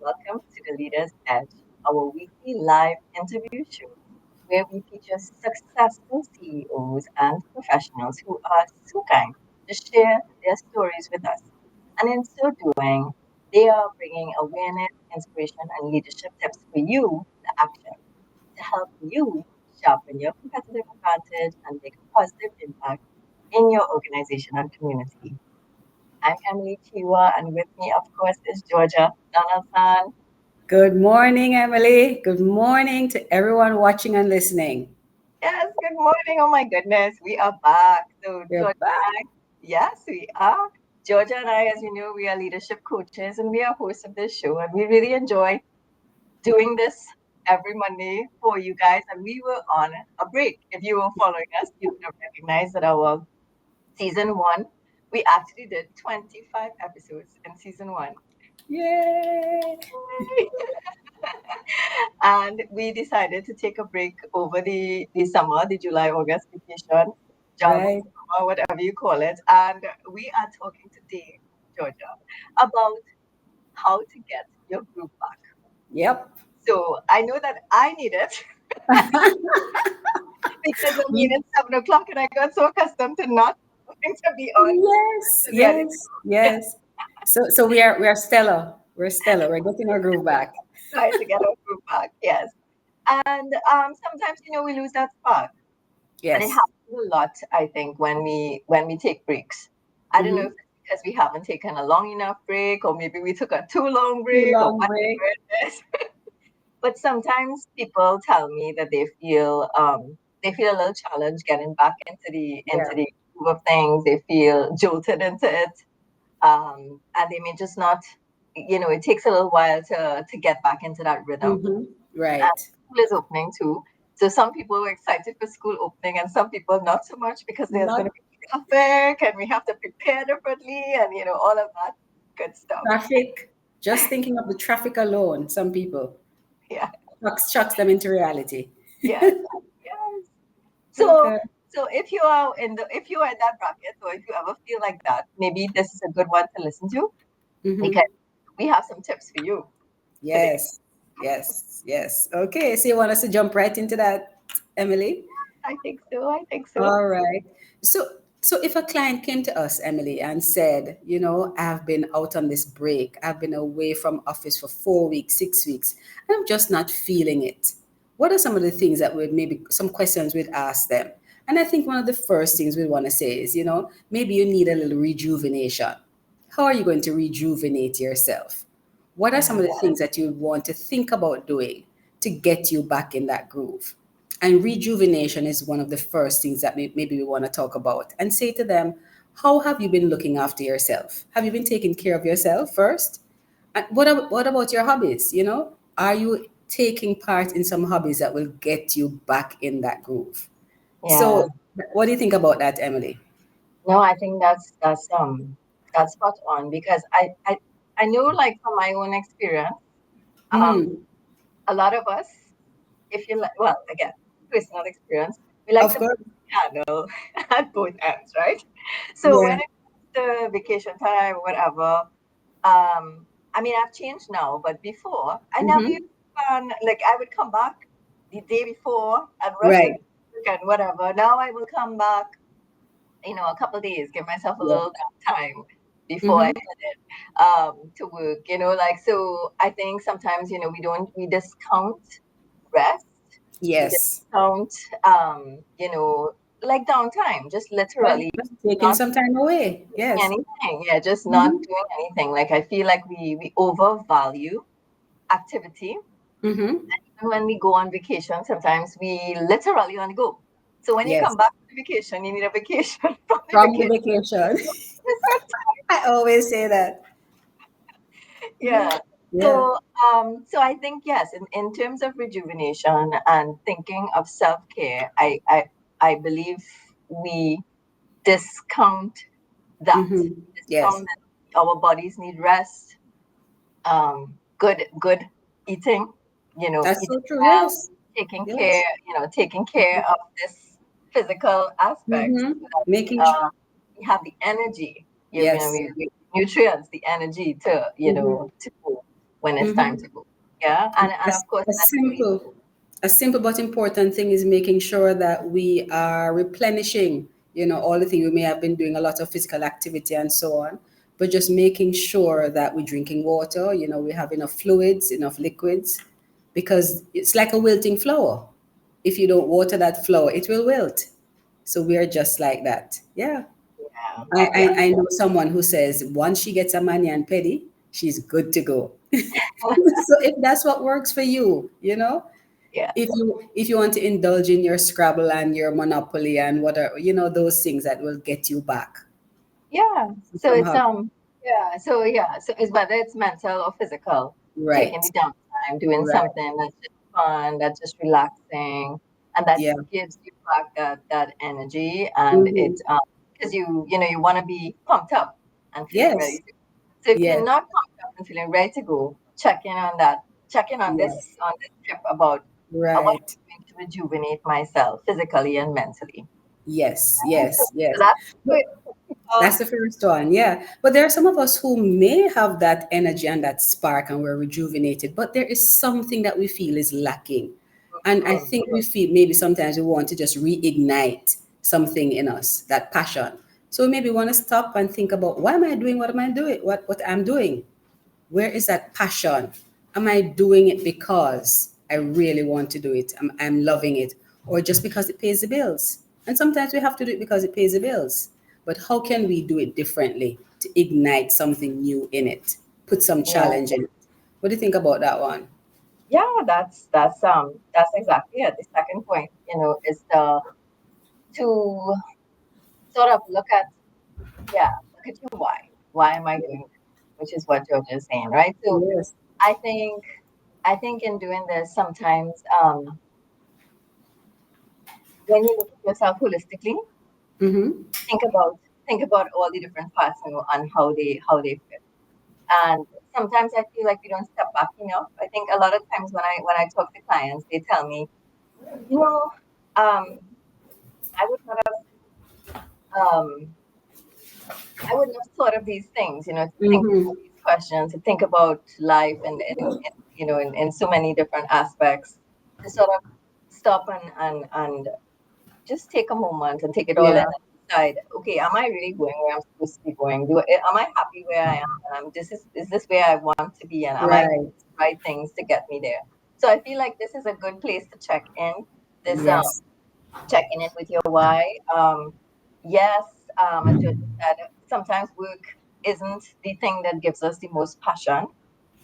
welcome to the Leaders Edge, our weekly live interview show where we feature successful CEOs and professionals who are so kind to share their stories with us. And in so doing, they are bringing awareness, inspiration, and leadership tips for you, the action, to help you sharpen your competitive advantage and make a positive impact in your organization and community. I'm Emily Chiwa, and with me, of course, is Georgia Donaldson. Good morning, Emily. Good morning to everyone watching and listening. Yes, good morning. Oh my goodness, we are back. So, We're Georgia back. and I, yes, we are. Georgia and I, as you know, we are leadership coaches and we are hosts of this show, and we really enjoy doing this every Monday for you guys. And we were on a break. If you were following us, you would have recognized that our season one, we actually did 25 episodes in season one. Yay! And we decided to take a break over the summer, the July August vacation, Java Right. summer, whatever you call it. And we are talking today, Georgia, about how to get your groove back. Yep. So I know that I need it because I mean We, it's 7 o'clock and I got so accustomed to not wanting to be on yes, to ready. yes, yes. So we are stellar. We're stellar. We're getting our groove back. Try to get our groove back. Yes. And sometimes we lose that spark. And it Yes. happens a lot, I think, when we take breaks. I don't know if Mm-hmm. it's because we haven't taken a long enough break, or maybe we took a too long Too break, or long whatever break. it is. But sometimes people tell me that they feel a little challenged getting back into Yeah. the groove of things. They feel jolted into it, and they may just not. It takes a little while to get back into that rhythm. Mm-hmm. And Right. school is opening too. So some people were excited for school opening and some people not so much because there's going Not to be traffic and we have to prepare differently and all of that good stuff. traffic. Just thinking of the traffic alone, some people Yeah. shocks them into reality. Yes. Yes. So Okay. so if you are in that bracket or if you ever feel like that, maybe this is a good one to listen to Mm-hmm. because we have some tips for you today. Yes, yes, yes. Okay, so you want us to jump right into that, Emily? I think so. I think so. All right. So if a client came to us, Emily, and said, I've been out on this break, I've been away from office for 4 weeks, 6 weeks, and I'm just not feeling it. What are some of the things that would maybe some questions we'd ask them? And I think one of the first things we want to say is, maybe you need a little rejuvenation. How are you going to rejuvenate yourself? What are some Yeah. of the things that you want to think about doing to get you back in that groove? And rejuvenation is one of the first things that maybe we want to talk about and say to them, how have you been looking after yourself? Have you been taking care of yourself first? And what about your hobbies? Are you taking part in some hobbies that will get you back in that groove? Yeah. So, what do you think about that, Emily? No, I think that's spot on because I know like from my own experience, um Mm, a lot of us, if you like, well, again, personal experience, we like of to course. burn the candle at both ends, right? So when Yeah. it comes to vacation time, whatever, I mean I've changed now, but before I never used Mm-hmm. to plan. Like I would come back the day before and rush into Right. work and whatever. Now I will come back a couple of days, give myself a Yeah. little time before I Mm-hmm. head in to work, like so I think sometimes, we discount rest, we Yes. discount like downtime, just Right. literally Just taking not some time away. doing Yes. anything. Yeah, just not Mm-hmm. doing anything. Like I feel like we overvalue activity. Mm-hmm. And when we go on vacation, sometimes we literally want to go. So when you Yes. come back from the vacation, you need a vacation from the From the vacation. vacation. I always say that. Yeah. Yeah. So I think yes, in terms of rejuvenation and thinking of self-care, I believe we discount that. Mm-hmm. Yes. Discount that our bodies need rest, good eating, That's so eating true. well, Yes. taking care, Yes. taking care of this physical aspect so Mm-hmm. that Making sure. we have the energy, Yes. nutrients, the energy to, Mm-hmm. to move. when it's time to go. Yeah, and of course A mentally simple, too. a simple but important thing is making sure that we are replenishing, all the things we may have been doing a lot of physical activity and so on, but just making sure that we're drinking water, we have enough fluids, enough liquids, because it's like a wilting flower. If you don't water that flower, it will wilt. So we are just like that. Yeah. Yeah, I, yeah, I, I know someone who says once she gets a mani and pedi, she's good to go. So if that's what works for you, yeah, if you want to indulge in your Scrabble and your Monopoly and whatever, those things that will get you back yeah. So from it's hobby. so it's whether it's mental or physical, taking Right. the downtime, doing Right. something that's just fun, that's just relaxing, and that Yeah. gives you back that energy, and Hmm. it because you want to be pumped up and feeling ready Yes. to. So if you're Yes. not pumped up and feeling ready to go, check in on Yes. this trip about what Right. I'm doing to rejuvenate myself physically and mentally. Yes. So, Yes. so Yes. that's But good. that's the first one, yeah. But there are some of us who may have that energy and that spark and we're rejuvenated, but there is something that we feel is lacking. And I Mm, think we feel maybe sometimes we want to just reignite something in us, that passion. So maybe we want to stop and think about why am I doing what am I doing, what I'm doing? Where is that passion? Am I doing it because I really want to do it? I'm loving it, or just because it pays the bills? And sometimes we have to do it because it pays the bills. But how can we do it differently to ignite something new in it? Put some yeah, challenge in it. What do you think about that one? yeah, that's exactly it. The second point, is to sort of look at your why. Why am I doing this? Which is what Georgia is saying, right? So Yes. I think I think in doing this, sometimes when you look at yourself holistically, Mm-hmm. think about think about all the different parts, and how they fit. And sometimes I feel like we don't step back enough. I think a lot of times when I talk to clients, they tell me, you know, um, I would not um, I wouldn't have thought of these things, to think about Mm-hmm. these questions, to think about life in so many different aspects, to sort of stop and just take a moment and take it all in Yeah. and decide, okay, am I really going where I'm supposed to be going? Am I happy where I am? And is this where I want to be? And am I doing Right. the right things to get me there? So I feel like this is a good place to check in. This Yes. checking in with your why. Yes, as Georgia said, sometimes work isn't the thing that gives us the most passion,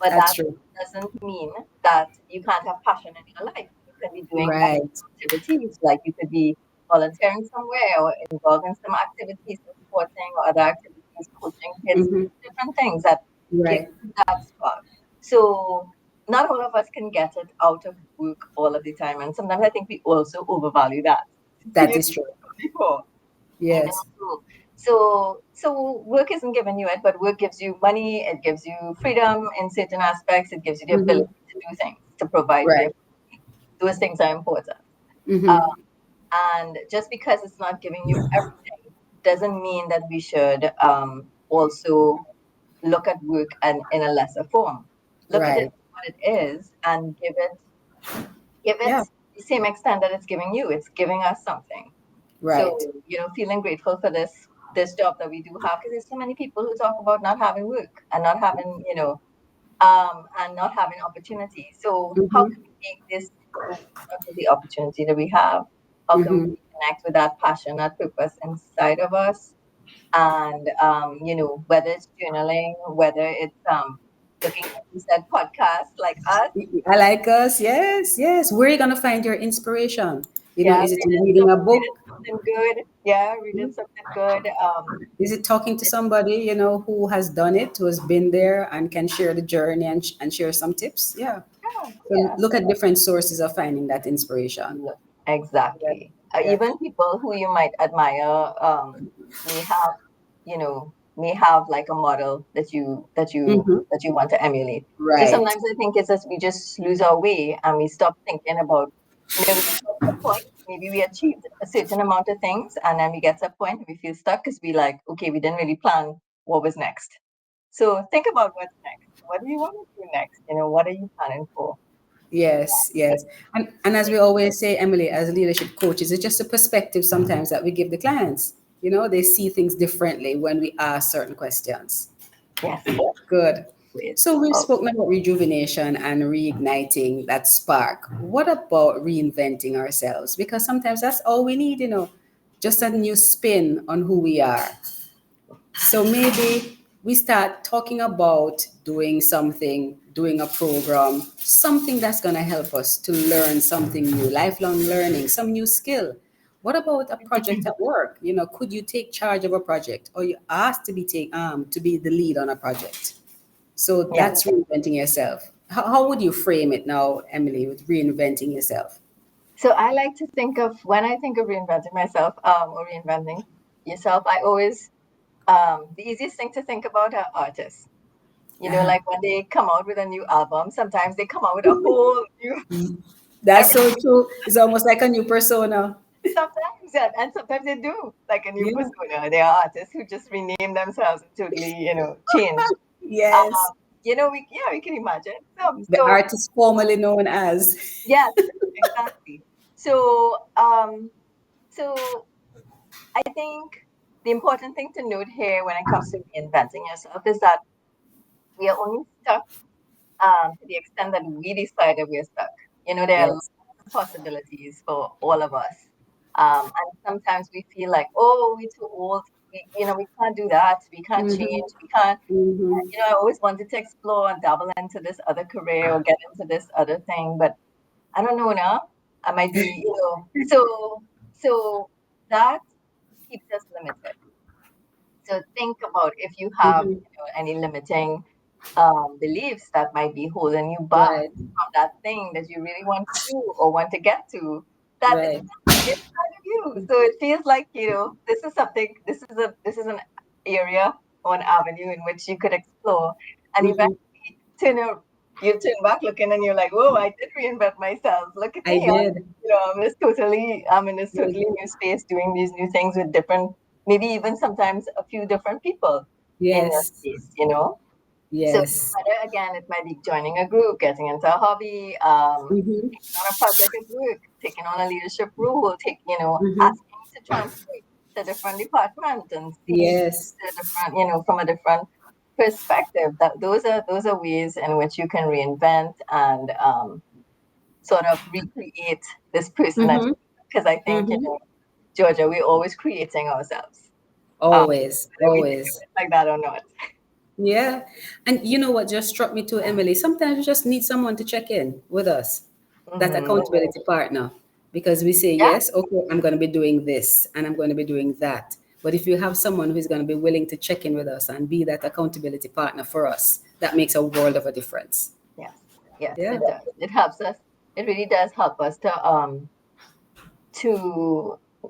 but That's that true. doesn't mean that you can't have passion in your life. You can be doing other Right. activities, like you could be volunteering somewhere or involved in some activities, or sporting or other activities, coaching kids, Mm-hmm. different things that give Right. you that spark. So not all of us can get it out of work all of the time, and sometimes I think we also overvalue that. That is true. Before, you know. Yes. So work isn't giving you it, but work gives you money. It gives you freedom in certain aspects. It gives you the Mm-hmm. ability to do things, to provide for your. Right. Those things are important. Uh, Mm-hmm. and just because it's not giving you everything doesn't mean that we should also look at work and in a lesser form. Look at it Right. for what it is and give it Yeah. the same extent that it's giving you. It's giving us something. So, Right. feeling grateful for this job that we do have, because there's so many people who talk about not having work and not having, and not having opportunity. So how Mm-hmm. can we make this most out of the opportunity that we have? How can Mm-hmm. we connect with that passion, that purpose inside of us? And whether it's journaling, whether it's looking at, you said, podcasts like us. I like us. Yes. Yes. Where are you gonna find your inspiration? Yeah, Is it in reading a reading book? something good. Yeah, reading something good. Is it talking to somebody who has done it, who has been there, and can share the journey and share some tips? Yeah. Yeah, So yeah. look at different sources of finding that inspiration. Yeah, Yeah. exactly. Yeah. Even people who you might admire may have, may have like a model Mm-hmm. that you want to emulate. So Right. sometimes I think it's just we just lose our way and we stop thinking about, we get to a point, maybe we achieved a certain amount of things, and then we get to a point and we feel stuck because we like, okay, we didn't really plan what was next. So think about what's next. What do you want to do next? What are you planning for? Yes, yes. And as we always say, Emily, as leadership coaches, it's just a perspective sometimes that we give the clients. They see things differently when we ask certain questions. Yes, Good. please. So we've Oh, spoken about rejuvenation and reigniting that spark. What about reinventing ourselves? Because sometimes that's all we need, just a new spin on who we are. So maybe we start talking about doing something, doing a program, something that's going to help us to learn something new, lifelong learning, some new skill. What about a project at work? Could you take charge of a project, or you asked to be the lead on a project? So yeah. that's reinventing yourself. How would you frame it now, Emily, with reinventing yourself? So I like to think of when I think of reinventing myself, or reinventing yourself, I always the easiest thing to think about are artists. Ah, Like when they come out with a new album, sometimes they come out with a whole new that's like so true. It's almost like a new persona. sometimes, yeah, and sometimes they do like a new Yeah. persona. They are artists who just rename themselves and totally, change. Yes. We can imagine. So, The so artist formerly known as. yes, exactly. So, so I think the important thing to note here when it comes to reinventing yourself is that we are only stuck to the extent that we decide that we're stuck. There are lots Yes. of possibilities for all of us. And sometimes we feel like, oh, we're too old. We can't do that. We can't Mm-hmm. change. We can't. Mm-hmm. I always wanted to explore and dabble into this other career or get into this other thing, but I don't know now. I might be, so that keeps us limited. So think about if you have, Mm-hmm. any limiting beliefs that might be holding you back Right. from that thing that you really want to do or want to get to that is Right. not inside of you. So it feels like, this is something, this is an area or an avenue in which you could explore and Mm-hmm. eventually you turn back looking and you're like, whoa, I did reinvent myself. Look at I me. did. I'm in this totally new space doing these new things with different, maybe even sometimes a few different people in your Yes. space. So Yes. whether again it might be joining a group, getting into a hobby, Mm-hmm. taking on a project at work, taking on a leadership role, Mm-hmm. asking to transfer to a different department and see Yes. the different, from a different perspective. That those are ways in which you can reinvent and sort of recreate this person that Mm-hmm. because I think, Mm-hmm. Georgia, we're always creating ourselves. Always. Whether we think of Always. it like that or not. Yeah. And you know what just struck me too, Emily? Sometimes we just need someone to check in with us, that Hmm. accountability partner. Because we say, Yeah. yes, okay, I'm going to be doing this and I'm going to be doing that. But if you have someone who's going to be willing to check in with us and be that accountability partner for us, that makes a world of a difference. Yes, yes, Yeah. it does. It helps us. It really does help us to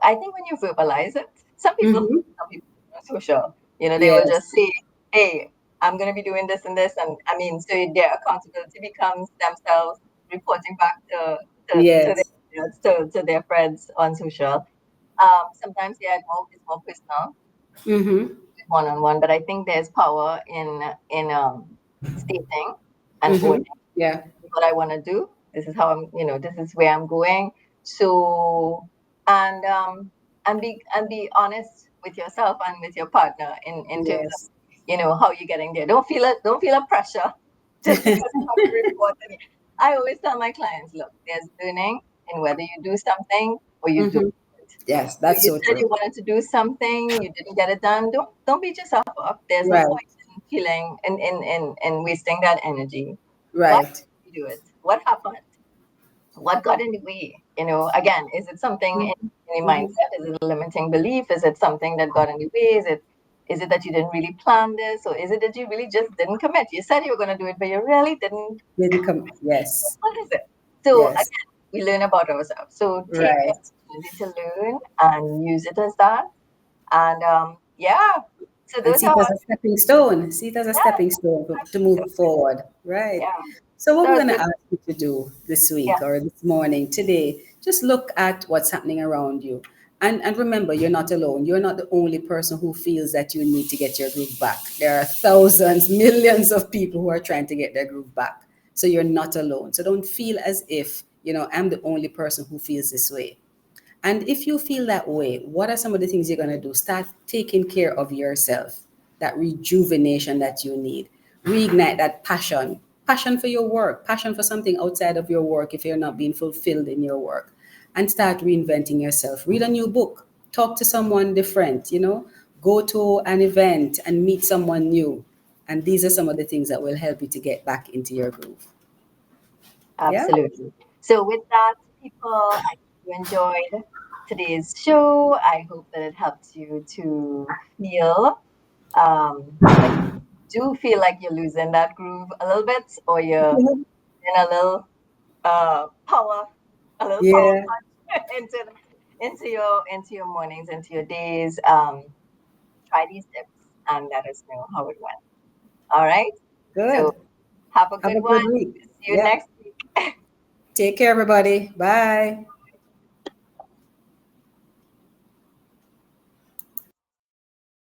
I think when you verbalize it, Mm-hmm. some people are so sure. They will just Yes. say, hey, I'm gonna be doing this and this and I mean so their accountability becomes themselves reporting back Yes. to their friends on social. Sometimes yeah, it's more personal, Mm-hmm. one on one, but I think there's power in stating and Mm-hmm. owning Yeah. what I want to do. This is how this is where I'm going. So, and be honest with yourself and with your partner in terms of, Yes. how you're getting there. Don't feel a pressure just because you have to report. I always tell my clients, look, there's learning in whether you do something or you don't. Mm-hmm. Yes, So that's you so said true. you wanted to do something, you didn't get it done. Don't beat yourself up. There's no Right. point in feeling in wasting that energy. Why Right. did you do it? What happened? What got in the way? Again, is it something in your Mm-hmm. mindset? Is it a limiting belief? Is it something that got in the way? Is it that you didn't really plan this, or is it that you really just didn't commit? You said you were going to do it, but you really didn't. Didn't come. Yes. What is it? So Yes. again, we learn about ourselves. So take the Right. opportunity to learn and use it as that. And yeah, so And those see are it as a stepping stone. See it as a yeah, stepping stone to move absolutely. forward. Right. Yeah. So what we're So going to this, ask you to do this yeah, week or this morning, today, just look at what's happening around you And remember, you're not alone. You're not the only person who feels that you need to get your groove back. There are thousands, millions of people who are trying to get their groove back. So you're not alone. So don't feel as if, I'm the only person who feels this way. And if you feel that way, what are some of the things you're going to do? Start taking care of yourself, that rejuvenation that you need. Reignite that passion for your work, passion for something outside of your work if you're not being fulfilled in your work. And start reinventing yourself. Read a new book, talk to someone different, go to an event and meet someone new. And these are some of the things that will help you to get back into your groove. Yeah? Absolutely. So, with that, people, I hope you enjoyed today's show. I hope that it helps you to feel like do feel like you're losing that groove a little bit, or you're in a little power, a little power Yeah, punch into your mornings, into your days. Try these tips and let us know how it went. All right. So good. have a Have good a one. good week. See you Yep. next week. Take care, everybody. Bye.